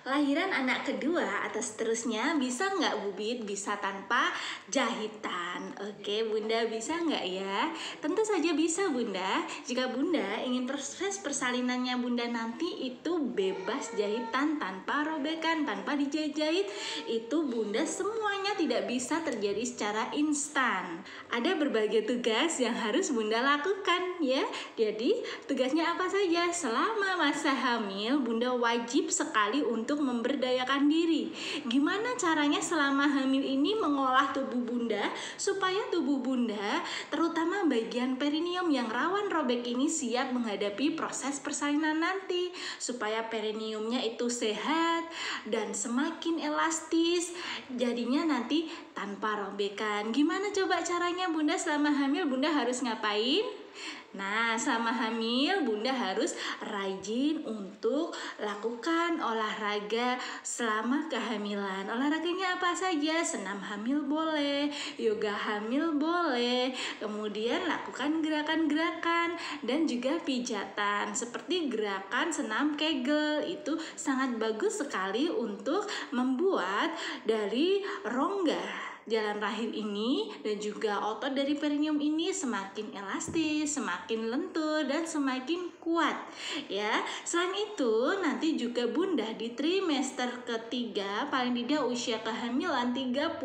Lahiran anak kedua atau seterusnya bisa nggak Bubit? Bisa tanpa jahitan. Oke Bunda, bisa nggak ya? Tentu saja bisa Bunda. Jika Bunda ingin proses persalinannya Bunda nanti itu bebas jahitan tanpa robekan, tanpa dijahit-jahit, itu Bunda semuanya tidak bisa terjadi secara instan. Ada berbagai tugas yang harus Bunda lakukan ya. Jadi tugasnya apa saja? Selama masa hamil Bunda wajib sekali untuk memberdayakan diri. Gimana caranya selama hamil ini mengolah tubuh Bunda supaya tubuh Bunda, terutama bagian perineum yang rawan robek ini siap menghadapi proses persalinan nanti, supaya perineumnya itu sehat dan semakin elastis, jadinya nanti tanpa robekan. Gimana coba caranya Bunda selama hamil? Bunda harus ngapain? Nah, selama hamil Bunda harus rajin untuk lakukan olahraga selama kehamilan. Olahraganya apa saja? Senam hamil boleh, yoga hamil boleh, kemudian lakukan gerakan-gerakan dan juga pijatan seperti gerakan senam Kegel. Itu sangat bagus sekali untuk membuat dari rongga jalan rahim ini dan juga otot dari perineum ini semakin elastis, semakin lentur dan semakin kuat ya. Selain itu nanti juga Bunda di trimester ketiga, paling tidak usia kehamilan 35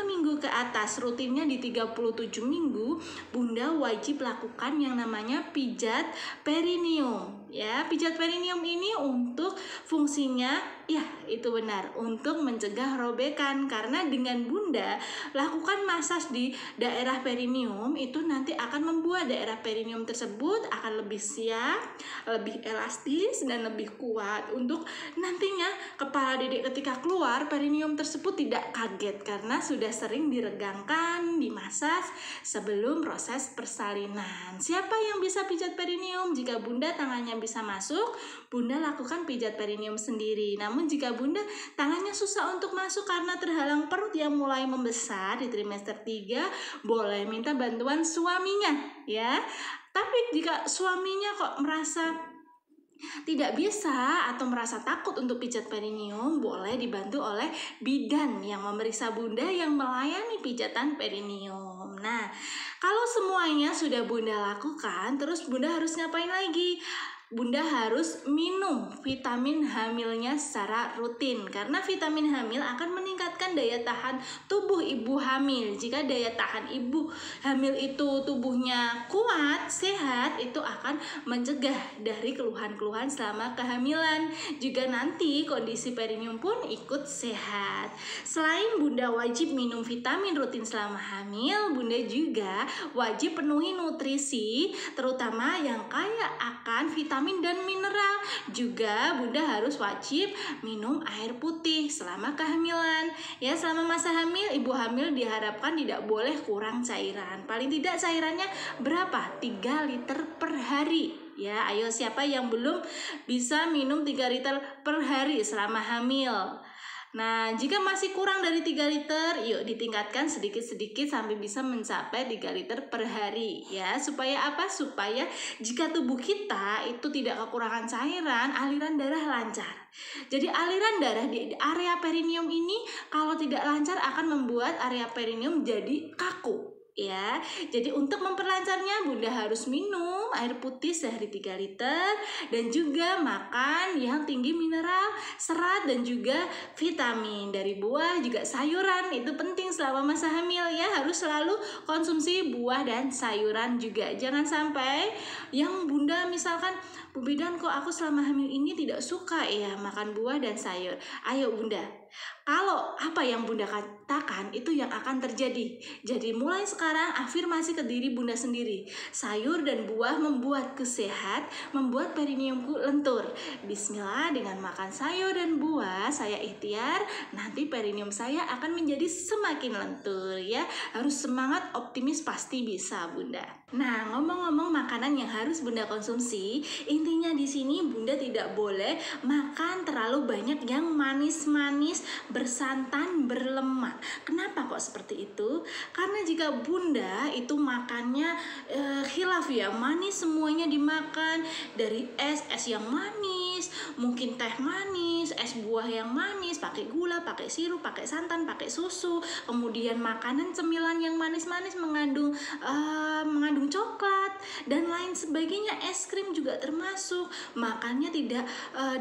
minggu ke atas, rutinnya di 37 minggu, Bunda wajib lakukan yang namanya pijat perineum ya. Pijat perineum ini untuk fungsinya ya itu benar, untuk mencegah robekan, karena dengan Bunda lakukan masas di daerah perineum itu nanti akan membuat daerah perineum tersebut akan lebih siap, lebih elastis dan lebih kuat untuk nantinya kepala dedek ketika keluar perineum tersebut tidak kaget karena sudah sering diregangkan, dimasas sebelum proses persalinan. Siapa yang bisa pijat perineum? Jika Bunda tangannya bisa masuk, Bunda lakukan pijat perineum sendiri. Namun jika Bunda tangannya susah untuk masuk karena terhalang perut yang mulai membesar di trimester 3, boleh minta bantuan suaminya ya. Tapi jika suaminya kok merasa tidak bisa atau merasa takut untuk pijat perineum, boleh dibantu oleh bidan yang memeriksa Bunda yang melayani pijatan perineum. Nah, kalau semuanya sudah Bunda lakukan, terus Bunda harus ngapain lagi? Bunda harus minum vitamin hamilnya secara rutin, karena vitamin hamil akan meningkatkan daya tahan tubuh ibu hamil. Jika daya tahan ibu hamil itu tubuhnya kuat, sehat, itu akan mencegah dari keluhan-keluhan selama kehamilan. Juga nanti kondisi perineum pun ikut sehat. Selain Bunda wajib minum vitamin rutin selama hamil, Bunda juga wajib penuhi nutrisi terutama yang kaya akan vitamin dan mineral. Juga Bunda harus wajib minum air putih selama kehamilan ya. Selama masa hamil, ibu hamil diharapkan tidak boleh kurang cairan. Paling tidak cairannya berapa? 3 liter per hari ya. Ayo, siapa yang belum bisa minum 3 liter per hari selama hamil? Nah, jika masih kurang dari 3 liter, yuk ditingkatkan sedikit-sedikit sampai bisa mencapai 3 liter per hari ya. Supaya apa? Supaya jika tubuh kita itu tidak kekurangan cairan, aliran darah lancar. Jadi aliran darah di area perineum ini kalau tidak lancar akan membuat area perineum jadi kaku ya. Jadi untuk memperlancarnya Bunda harus minum air putih sehari 3 liter dan juga makan yang tinggi mineral, serat dan juga vitamin dari buah, juga sayuran. Itu penting selama masa hamil ya, harus selalu konsumsi buah dan sayuran juga. Jangan sampai yang Bunda misalkan, Bu Bidan kok aku selama hamil ini tidak suka ya makan buah dan sayur. Ayo Bunda, kalau apa yang Bunda katakan itu yang akan terjadi. Jadi mulai sekarang afirmasi ke diri Bunda sendiri. Sayur dan buah membuatku sehat, membuat perineumku lentur. Bismillah, dengan makan sayur dan buah saya ikhtiar nanti perineum saya akan menjadi semakin lentur ya. Harus semangat, optimis, pasti bisa Bunda. Nah, ngomong-ngomong makanan yang harus Bunda konsumsi, intinya di sini Bunda tidak boleh makan terlalu banyak yang manis-manis, bersantan, berlemak. Kenapa kok seperti itu? Karena jika Bunda itu makannya khilaf ya, manis semuanya dimakan, dari es yang manis, manis, mungkin teh manis, es buah yang manis, pakai gula, pakai sirup, pakai santan, pakai susu, kemudian makanan cemilan yang manis-manis mengandung coklat dan lain sebagainya, es krim juga termasuk. Makannya tidak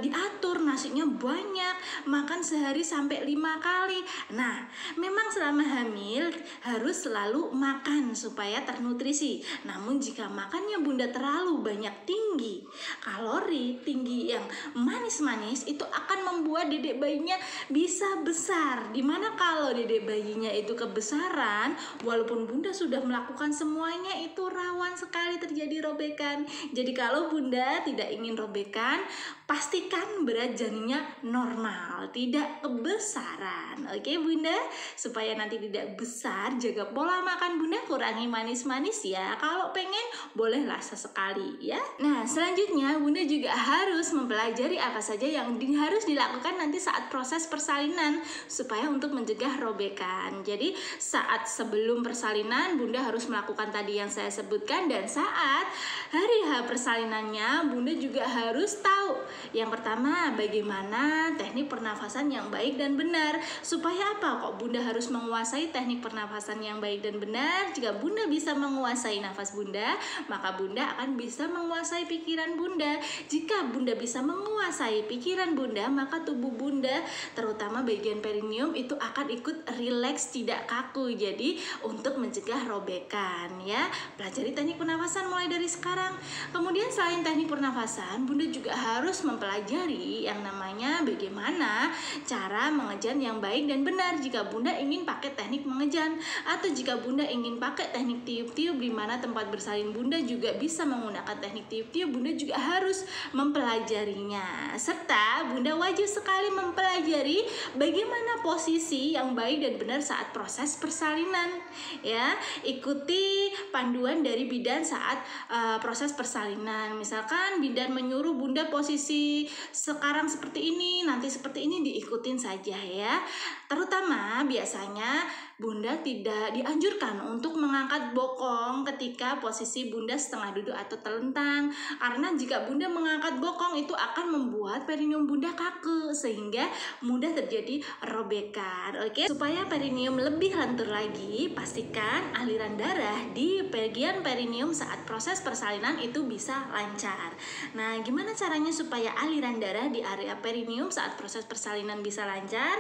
diatur, nasinya banyak, makan sehari sampai 5 kali. Nah, memang selama hamil harus selalu makan supaya ternutrisi. Namun jika makannya bunda terlalu banyak, tinggi kalori, tinggi yang manis-manis, itu akan membuat dedek bayinya bisa besar. Dimana kalau dedek bayinya itu kebesaran, walaupun bunda sudah melakukan semuanya, itu rawan sekali terjadi robekan. Jadi kalau bunda tidak ingin robekan, pastikan berat janinnya normal, tidak kebesaran. Oke bunda, supaya nanti tidak besar, jaga pola makan bunda, kurangi manis-manis ya. Kalau pengen bolehlah sesekali ya. Nah, selanjutnya bunda juga harus mempelajari apa saja yang harus dilakukan nanti saat proses persalinan supaya untuk mencegah robekan. Jadi saat sebelum persalinan bunda harus melakukan tadi yang saya sebutkan, dan saat hari H persalinannya bunda juga harus tahu. Yang pertama, bagaimana teknik pernafasan yang baik dan benar. Supaya apa kok bunda harus menguasai teknik pernafasan yang baik dan benar? Jika bunda bisa menguasai nafas bunda, maka bunda akan bisa menguasai pikiran bunda. Jika bunda bisa menguasai pikiran bunda, maka tubuh bunda, terutama bagian perineum, itu akan ikut rileks, tidak kaku. Jadi untuk mencegah robekan ya, pelajari teknik pernafasan mulai dari sekarang. Kemudian selain teknik pernafasan, bunda juga harus mempelajari yang namanya bagaimana cara mengejan yang baik dan benar. Jika bunda ingin pakai teknik mengejan, atau jika bunda ingin pakai teknik tiup-tiup, di mana tempat bersalin bunda juga bisa menggunakan teknik tiup-tiup, bunda juga harus mempelajarinya. Serta bunda wajib sekali mempelajari bagaimana posisi yang baik dan benar saat proses persalinan ya. Ikuti panduan dari bidan saat proses persalinan. Misalkan bidan menyuruh bunda posisi sekarang seperti ini, nanti seperti ini, diikutin saja ya. Terutama biasanya bunda tidak dianjurkan untuk mengangkat bokong ketika posisi bunda setengah duduk atau telentang, karena jika bunda mengangkat bokong itu akan membuat perineum bunda kaku sehingga mudah terjadi robekan. Oke, supaya perineum lebih lentur lagi, pastikan aliran darah di bagian perineum saat proses persalinan itu bisa lancar. Nah, gimana caranya supaya aliran darah di area perineum saat proses persalinan bisa lancar?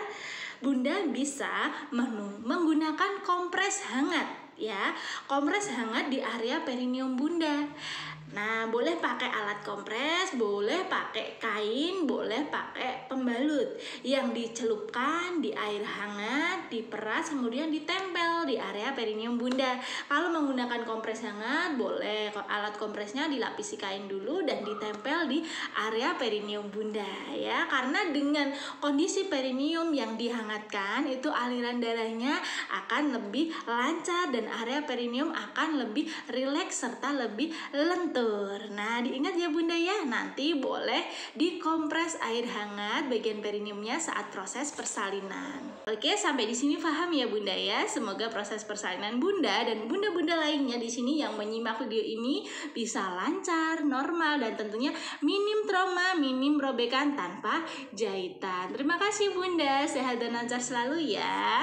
Bunda bisa menggunakan kompres hangat ya, kompres hangat di area perineum bunda. Nah, boleh pakai alat kompres, boleh pakai kain, boleh pakai pembalut yang dicelupkan di air hangat, diperas, kemudian ditempel di area perineum bunda. Kalau menggunakan kompres hangat, boleh alat kompresnya dilapisi kain dulu dan ditempel di area perineum bunda ya. Karena dengan kondisi perineum yang dihangatkan, itu aliran darahnya akan lebih lancar dan area perineum akan lebih rileks serta lebih lentur. Nah, diingat ya bunda ya, nanti boleh dikompres air hangat bagian perineumnya saat proses persalinan. Oke, sampai di sini paham ya bunda ya. Semoga proses persalinan bunda dan bunda-bunda lainnya di sini yang menyimak video ini bisa lancar, normal, dan tentunya minim trauma, minim robekan tanpa jahitan. Terima kasih bunda, sehat dan lancar selalu ya.